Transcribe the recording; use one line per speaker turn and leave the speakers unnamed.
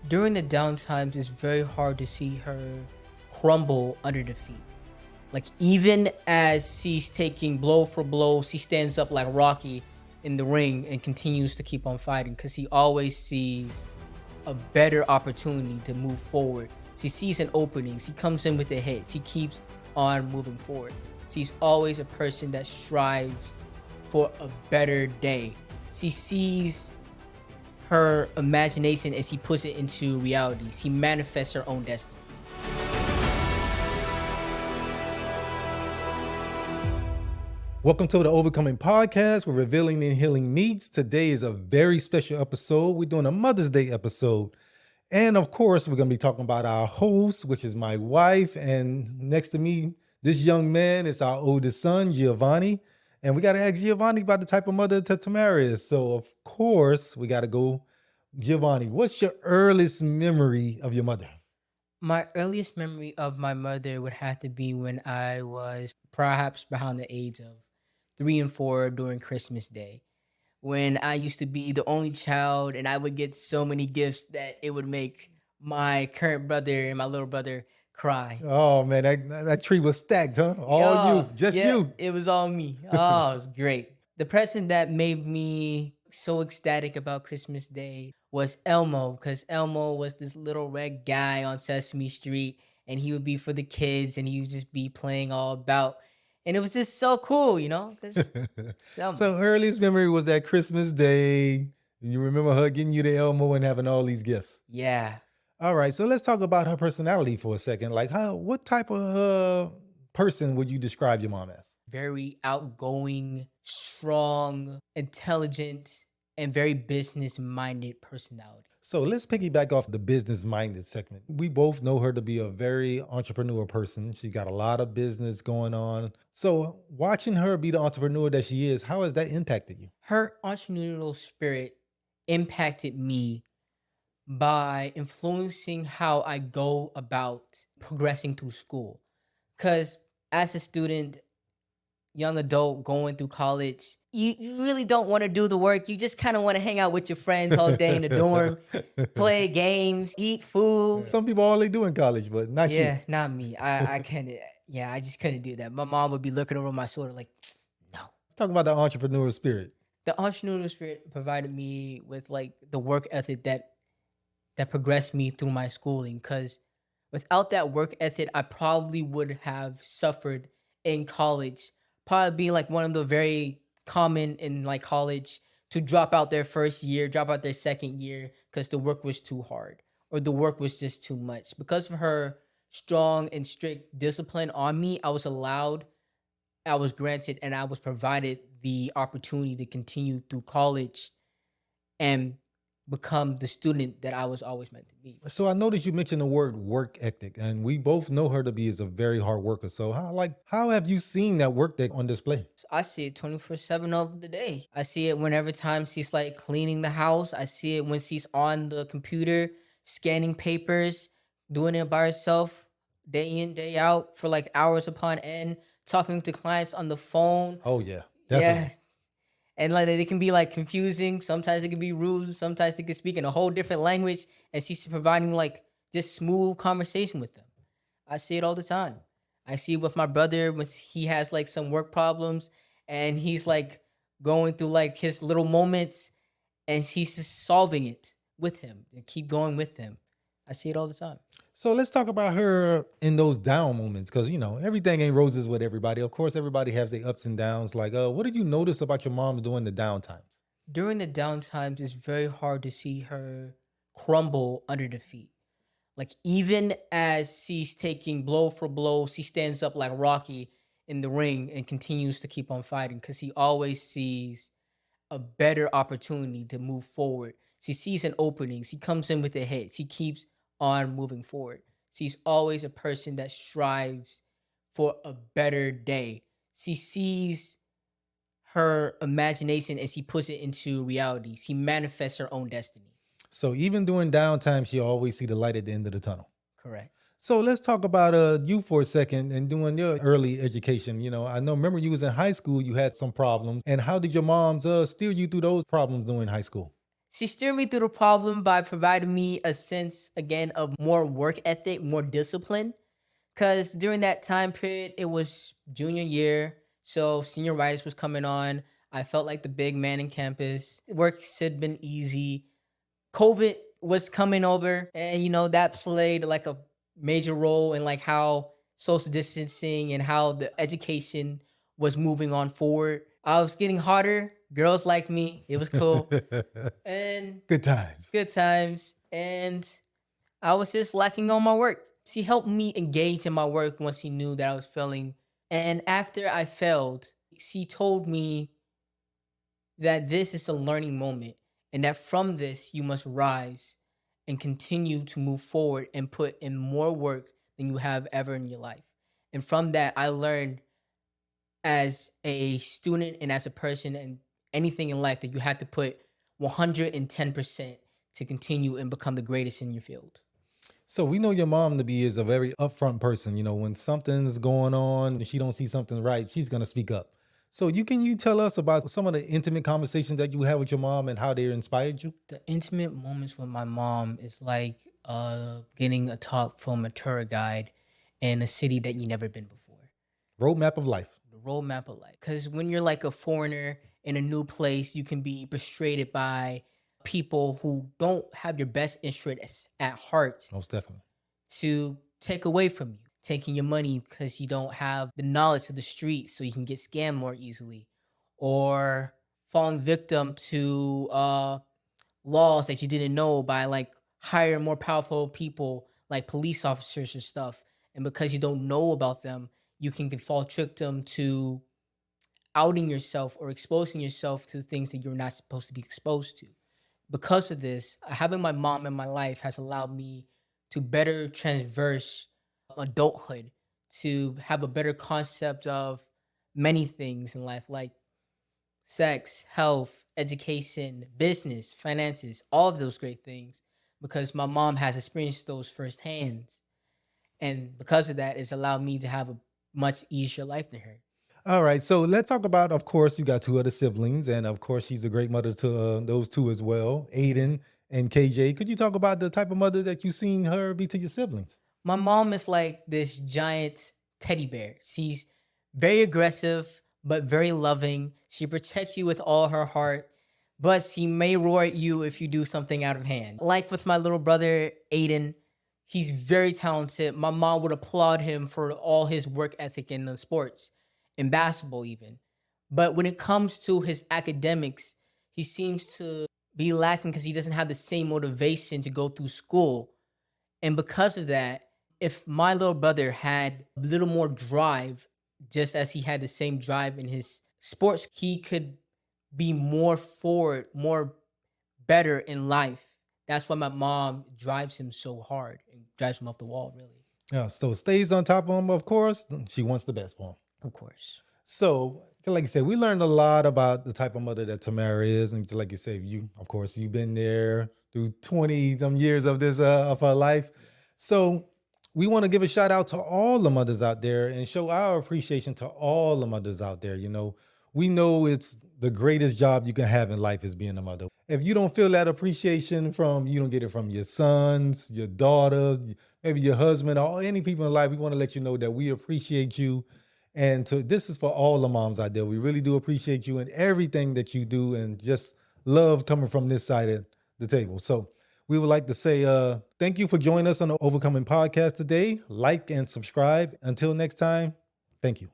During the down times, it's very hard to see her crumble under defeat. Like, even as she's taking blow for blow, she stands up like Rocky in the ring and continues to keep on fighting because he always sees a better opportunity to move forward. She sees an opening. She comes in with a hit. She keeps on moving forward. She's always a person that strives for a better day. She sees her imagination and she puts it into reality. She manifests her own destiny.
Welcome to the Overcoming Podcast, where revealing and healing meets. Today is a very special episode. We're doing a Mother's Day episode. And of course, we're going to be talking about our host, which is my wife. And next to me, this young man is our oldest son, Giovanni. And we got to ask Giovanni about the type of mother that Tamara is. So, of course, we got to go. Giovanni, what's your earliest memory of your mother?
My earliest memory of my mother would have to be when I was perhaps behind the age of 3 and 4 during Christmas Day, when I used to be the only child and I would get so many gifts that it would make my current brother and my little brother cry.
Oh, man, that tree was stacked, huh? All you, just
yeah,
you.
it was all me. Oh, it was great. The present that made me so ecstatic about Christmas Day was Elmo, because Elmo was this little red guy on Sesame Street, and he would be for the kids, and he would just be playing all about. And it was just so cool, because
So earliest memory was that Christmas Day. You remember her getting you the Elmo and having all these gifts.
yeah.
All right, so let's talk about her personality for a second. Like, what type of person would you describe your mom as?
Very outgoing, strong, intelligent, and very business-minded personality.
So let's piggyback off the business-minded segment. We both know her to be a very entrepreneur person. She's got a lot of business going on. So watching her be the entrepreneur that she is, how has that impacted you?
Her entrepreneurial spirit impacted me by influencing how I go about progressing through school. Because as a student, young adult going through college, you really don't want to do the work. You just kind of want to hang out with your friends all day in the dorm, play games, eat food.
Some people all they do in college, but not you.
Yeah, not me. I couldn't. Yeah, I just couldn't do that. My mom would be looking over my shoulder like, no.
Talk about the entrepreneur spirit.
The entrepreneurial spirit provided me with like the work ethic that progressed me through my schooling. Because without that work ethic, I probably would have suffered in college. Probably being like one of the very common in like college to drop out their first year, drop out their second year because the work was too hard or the work was just too much. Because of her strong and strict discipline on me, I was granted, and I was provided the opportunity to continue through college and become the student that I was always meant to be.
So I noticed you mentioned the word work ethic, and we both know her to be as a very hard worker. So how have you seen that work ethic on display?
So I see it 24/7 of the day. I see it whenever time she's like cleaning the house. I see it when she's on the computer, scanning papers, doing it by herself, day in, day out for like hours upon end, talking to clients on the phone.
Oh yeah,
Yeah.
definitely.
And like it can be like confusing. Sometimes it can be rude. Sometimes they can speak in a whole different language. And she's providing like just smooth conversation with them. I see it all the time. I see it with my brother when he has like some work problems and he's like going through like his little moments and he's just solving it with him and keep going with him. I see it all the time.
So let's talk about her in those down moments, because everything ain't roses with everybody. Of course, everybody has their ups and downs. Like, what did you notice about your mom during the down times?
During the down times, it's very hard to see her crumble under defeat. Like, even as she's taking blow for blow, she stands up like Rocky in the ring and continues to keep on fighting because he always sees a better opportunity to move forward. She sees an opening. She comes in with a hit. She keeps on moving forward. She's always a person that strives for a better day. She sees her imagination and she puts it into reality. She manifests her own destiny.
So even during downtime, she always see the light at the end of the tunnel.
Correct.
So let's talk about you for a second and doing your early education. Remember you was in high school, you had some problems. And how did your moms steer you through those problems during high school?
She steered me through the problem by providing me a sense again of more work ethic, more discipline. Cause during that time period, it was junior year, so senior writers was coming on. I felt like the big man in campus. Work had been easy. COVID was coming over, and that played like a major role in like how social distancing and how the education was moving on forward. I was getting hotter. Girls like me. It was cool. And
Good times.
good times. And I was just lacking on my work. She helped me engage in my work once she knew that I was failing. And after I failed, she told me that this is a learning moment and that from this you must rise and continue to move forward and put in more work than you have ever in your life. And from that, I learned as a student and as a person and anything in life that you had to put 110% to continue and become the greatest in your field.
So we know your mom to be is a very upfront person. When something's going on, she don't see something right, she's gonna speak up. So you tell us about some of the intimate conversations that you have with your mom and how they inspired you?
The intimate moments with my mom is like getting a talk from a tour guide in a city that you never been before.
Roadmap of life.
The roadmap of life. Because when you're like a foreigner in a new place, you can be frustrated by people who don't have your best interests at heart
Most definitely.
to take away from you, taking your money because you don't have the knowledge of the street so you can get scammed more easily, or falling victim to laws that you didn't know by like hiring more powerful people like police officers or stuff. And because you don't know about them, you can fall victim to outing yourself or exposing yourself to things that you're not supposed to be exposed to. Because of this, having my mom in my life has allowed me to better transverse adulthood, to have a better concept of many things in life, like sex, health, education, business, finances, all of those great things, because my mom has experienced those firsthand. And because of that, it's allowed me to have a much easier life than her.
All right, so let's talk about, of course, you got two other siblings, and of course, she's a great mother to those two as well, Aiden and KJ. Could you talk about the type of mother that you've seen her be to your siblings?
My mom is like this giant teddy bear. She's very aggressive, but very loving. She protects you with all her heart, but she may roar at you if you do something out of hand. Like with my little brother, Aiden, he's very talented. My mom would applaud him for all his work ethic in the sports, in basketball, even. But when it comes to his academics, he seems to be lacking because he doesn't have the same motivation to go through school. And because of that, if my little brother had a little more drive, just as he had the same drive in his sports, he could be more forward, more better in life. That's why my mom drives him so hard and drives him off the wall, really.
Yeah, so stays on top of him, of course. She wants the best for him.
Of course.
So, like you said, we learned a lot about the type of mother that Tamara is, and like you said, of course, you've been there through 20 some years of this of her life. So, we want to give a shout out to all the mothers out there and show our appreciation to all the mothers out there. We know it's the greatest job you can have in life is being a mother. If you don't feel that appreciation you don't get it from your sons, your daughter, maybe your husband, or any people in life, we want to let you know that we appreciate you. And this is for all the moms out there. We really do appreciate you and everything that you do, and just love coming from this side of the table. So we would like to say thank you for joining us on the Overcoming Podcast today. Like and subscribe. Until next time, thank you.